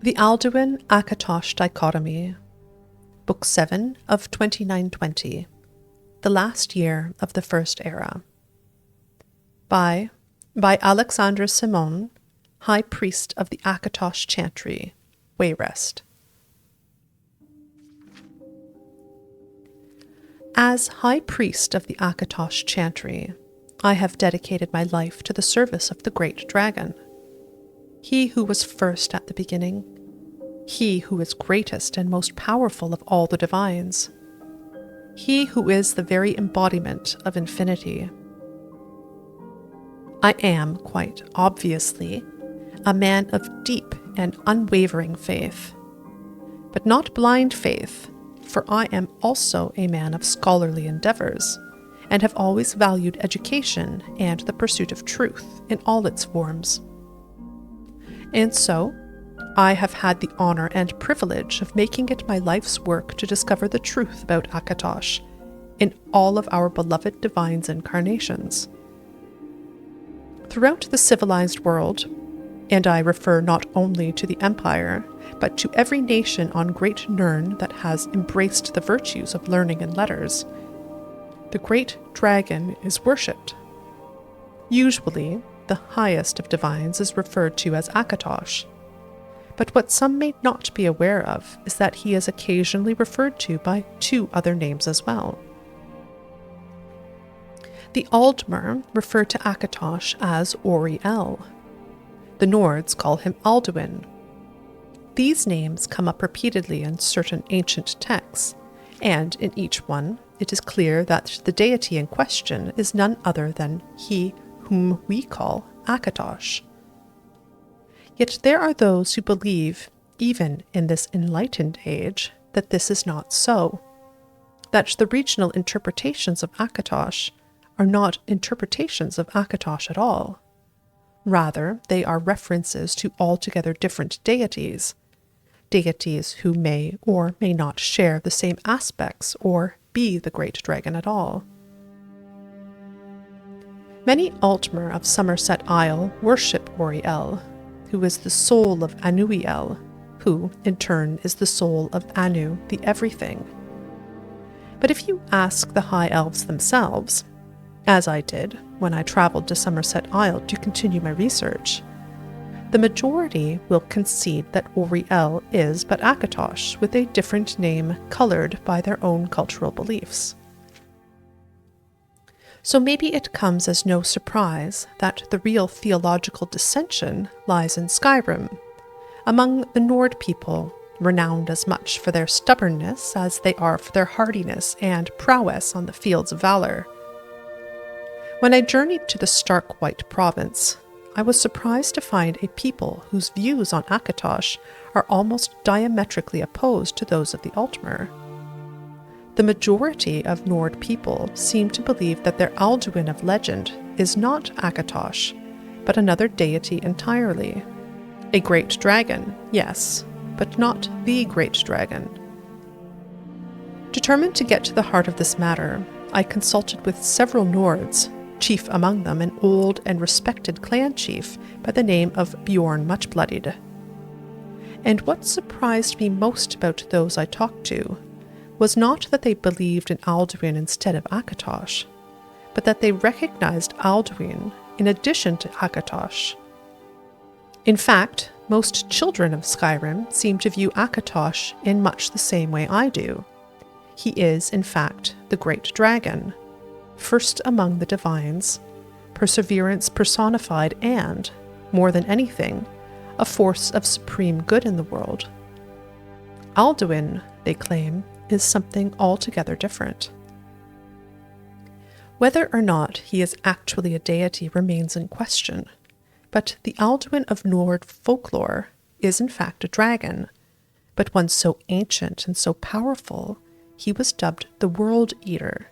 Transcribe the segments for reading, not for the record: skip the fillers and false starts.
The Alduin Akatosh Dichotomy, Book 7 of 2920, The Last Year of the First Era. By Alexandre Simon, High Priest of the Akatosh Chantry, Wayrest. As High Priest of the Akatosh Chantry, I have dedicated my life to the service of the Great Dragon. He who was first at the beginning, he who is greatest and most powerful of all the divines, he who is the very embodiment of infinity. I am, quite obviously, a man of deep and unwavering faith, but not blind faith, for I am also a man of scholarly endeavors, and have always valued education and the pursuit of truth in all its forms. And so, I have had the honor and privilege of making it my life's work to discover the truth about Akatosh in all of our beloved divine's incarnations. Throughout the civilized world, and I refer not only to the Empire, but to every nation on Great Nirn that has embraced the virtues of learning and letters, the Great Dragon is worshipped. Usually, the highest of divines is referred to as Akatosh, but what some may not be aware of is that he is occasionally referred to by two other names as well. The Aldmer refer to Akatosh as Ori-El. The Nords call him Alduin. These names come up repeatedly in certain ancient texts, and in each one it is clear that the deity in question is none other than he whom we call Akatosh. Yet there are those who believe, even in this enlightened age, that this is not so, that the regional interpretations of Akatosh are not interpretations of Akatosh at all. Rather, they are references to altogether different deities, deities who may or may not share the same aspects or be the Great Dragon at all. Many Altmer of Somerset Isle worship Ori-El, who is the soul of Anu-El, who, in turn, is the soul of Anu, the Everything. But if you ask the High Elves themselves, as I did when I traveled to Somerset Isle to continue my research, the majority will concede that Ori-El is but Akatosh with a different name colored by their own cultural beliefs. So maybe it comes as no surprise that the real theological dissension lies in Skyrim, among the Nord people, renowned as much for their stubbornness as they are for their hardiness and prowess on the fields of valor. When I journeyed to the stark white province, I was surprised to find a people whose views on Akatosh are almost diametrically opposed to those of the Altmer. The majority of Nord people seem to believe that their Alduin of legend is not Akatosh, but another deity entirely. A great dragon, yes, but not the Great Dragon. Determined to get to the heart of this matter, I consulted with several Nords, chief among them an old and respected clan chief by the name of Bjorn Muchbloodied. And what surprised me most about those I talked to was not that they believed in Alduin instead of Akatosh, but that they recognized Alduin in addition to Akatosh. In fact, most children of Skyrim seem to view Akatosh in much the same way I do. He is, in fact, the Great Dragon, first among the divines, perseverance personified and, more than anything, a force of supreme good in the world. Alduin, they claim, is something altogether different. Whether or not he is actually a deity remains in question, but the Alduin of Nord folklore is in fact a dragon, but one so ancient and so powerful he was dubbed the World Eater,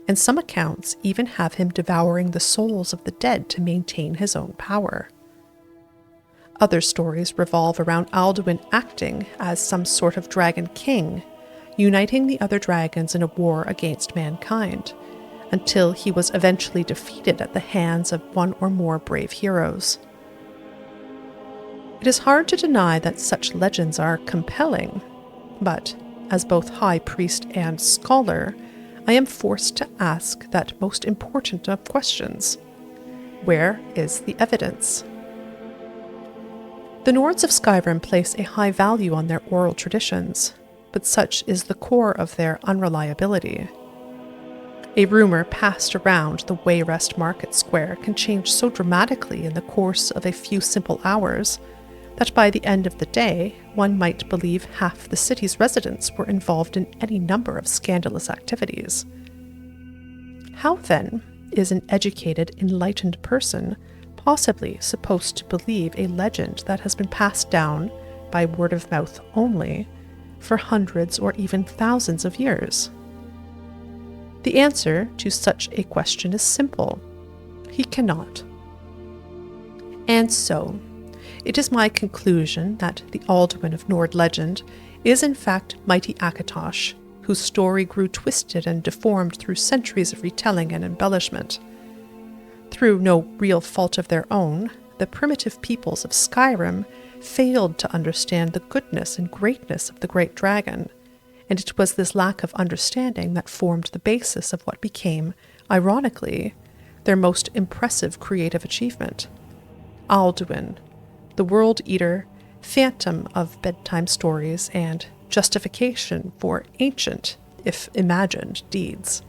and some accounts even have him devouring the souls of the dead to maintain his own power. Other stories revolve around Alduin acting as some sort of dragon king, uniting the other dragons in a war against mankind, until he was eventually defeated at the hands of one or more brave heroes. It is hard to deny that such legends are compelling, but as both high priest and scholar, I am forced to ask that most important of questions. Where is the evidence? The Nords of Skyrim place a high value on their oral traditions, but such is the core of their unreliability. A rumor passed around the Wayrest Market Square can change so dramatically in the course of a few simple hours that by the end of the day, one might believe half the city's residents were involved in any number of scandalous activities. How, then, is an educated, enlightened person possibly supposed to believe a legend that has been passed down by word of mouth only for hundreds or even thousands of years? The answer to such a question is simple. He cannot. And so, it is my conclusion that the Alduin of Nord legend is in fact mighty Akatosh, whose story grew twisted and deformed through centuries of retelling and embellishment. Through no real fault of their own, the primitive peoples of Skyrim failed to understand the goodness and greatness of the great dragon, and it was this lack of understanding that formed the basis of what became, ironically, their most impressive creative achievement. Alduin, the world eater, phantom of bedtime stories, and justification for ancient, if imagined, deeds.